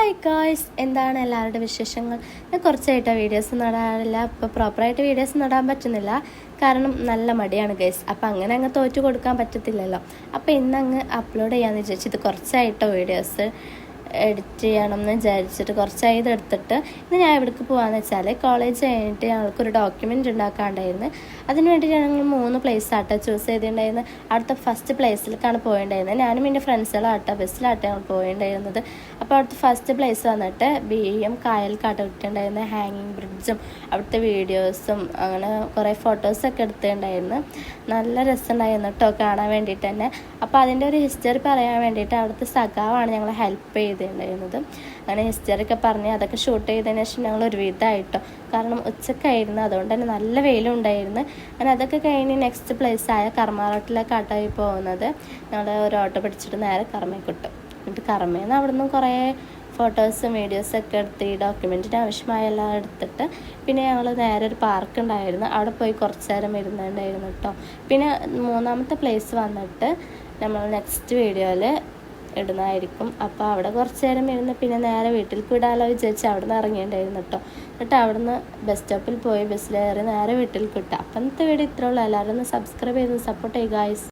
Hi guys, എന്താണ് എല്ലാവരുടെ വിശേഷങ്ങൾ? ഞാൻ കുറച്ചായിട്ട് വീഡിയോസ് നടാറില്ല. ഇപ്പോൾ പ്രോപ്പറായിട്ട് വീഡിയോസ് നടാൻ പറ്റുന്നില്ല, കാരണം നല്ല മടിയാണ് ഗൈസ്. അപ്പോൾ അങ്ങനെ അങ്ങ് തോറ്റു കൊടുക്കാൻ പറ്റത്തില്ലല്ലോ. അപ്പോൾ ഇന്നങ്ങ് അപ്ലോഡ് ചെയ്യാമെന്ന് വിചാരിച്ചു. ഇത് കുറച്ചായിട്ടോ വീഡിയോസ് എഡിറ്റ് ചെയ്യണമെന്ന് വിചാരിച്ചിട്ട് കുറച്ചായി ഇതെടുത്തിട്ട് ഇന്ന് ഞാൻ എവിടേക്ക് പോകാമെന്ന് വെച്ചാൽ, കോളേജ് കഴിഞ്ഞിട്ട് ഞങ്ങൾക്കൊരു ഡോക്യുമെൻ്റ് ഉണ്ടാക്കാണ്ടായിരുന്നു. അതിന് വേണ്ടിയിട്ട് ഞങ്ങൾ 3 പ്ലേസ് ആട്ടോ ചൂസ് ചെയ്തിട്ടുണ്ടായിരുന്നത്. അവിടുത്തെ ഫസ്റ്റ് പ്ലേസിലേക്കാണ് പോയിട്ടുണ്ടായിരുന്നത്. ഞാനും എൻ്റെ ഫ്രണ്ട്സുകളാട്ടോ ബസ്സിലാട്ടോ ഞങ്ങൾ പോയിട്ടുണ്ടായിരുന്നത്. അപ്പോൾ അവിടുത്തെ ഫസ്റ്റ് പ്ലേസ് വന്നിട്ട് BM കായൽക്കാട്ടോ ഇട്ടിട്ടുണ്ടായിരുന്നത്. ഹാങ്ങിങ് ബ്രിഡ്ജും അവിടുത്തെ വീഡിയോസും അങ്ങനെ കുറേ ഫോട്ടോസൊക്കെ എടുത്തിട്ടുണ്ടായിരുന്നു. നല്ല രസമുണ്ടായിരുന്നു കേട്ടോ കാണാൻ വേണ്ടിയിട്ട് തന്നെ. അപ്പോൾ അതിൻ്റെ ഒരു ഹിസ്റ്ററി പറയാൻ വേണ്ടിയിട്ട് അവിടുത്തെ സഖാവാണ് ഞങ്ങളെ ഹെൽപ്പ് ചെയ്തിട്ടുണ്ടായിരുന്നത്. അങ്ങനെ ഹിസ്റ്ററിയൊക്കെ പറഞ്ഞ് അതൊക്കെ ഷൂട്ട് ചെയ്തതിന് ശേഷം ഞങ്ങൾ ഒരു വിധമായിട്ടോ, കാരണം ഉച്ചക്കായിരുന്നു, അതുകൊണ്ട് തന്നെ നല്ല വെയിലും ഉണ്ടായിരുന്നു. അങ്ങനെ അതൊക്കെ കഴിഞ്ഞ് നെക്സ്റ്റ് പ്ലേസായ കർമ്മറോട്ടിലേക്കാട്ടായി പോകുന്നത്. ഞങ്ങൾ ഒരു ഓട്ടോ പിടിച്ചിട്ട് നേരെ കർമ്മയ്ക്കിട്ടു. എന്നിട്ട് കർമ്മയിൽ നിന്ന് അവിടെ നിന്നും കുറേ ഫോട്ടോസും വീഡിയോസൊക്കെ എടുത്ത് ഈ ഡോക്യുമെൻറ്റിന് ആവശ്യമായ എല്ലാം എടുത്തിട്ട് പിന്നെ ഞങ്ങൾ നേരെ ഒരു പാർക്ക് ഉണ്ടായിരുന്നു, അവിടെ പോയി കുറച്ച് നേരം ഇരുന്നുണ്ടായിരുന്നു കേട്ടോ. പിന്നെ 3ാമത്തെ പ്ലേസ് വന്നിട്ട് നമ്മൾ നെക്സ്റ്റ് വീഡിയോയിൽ ഇടുന്നതായിരിക്കും. അപ്പോൾ അവിടെ കുറച്ച് നേരം ഇരുന്ന് പിന്നെ നേരെ വീട്ടിലേക്ക് വിടാമല്ലോ വിചാരിച്ച് അവിടെ നിന്ന് ഇറങ്ങിയിട്ടുണ്ടായിരുന്നു കേട്ടോ. എന്നിട്ട് അവിടെ നിന്ന് ബസ് സ്റ്റോപ്പിൽ പോയി ബസ്സിലേറി നേരെ വീട്ടിലേക്ക് വിട്ടു. അപ്പം ഇന്നത്തെ വീഡിയോ ഇത്രേ ഉള്ളൂ. എല്ലാവരും ഒന്ന് സബ്സ്ക്രൈബ് ചെയ്ത് സപ്പോർട്ട് ചെയ്യുക ഗായ്സ്.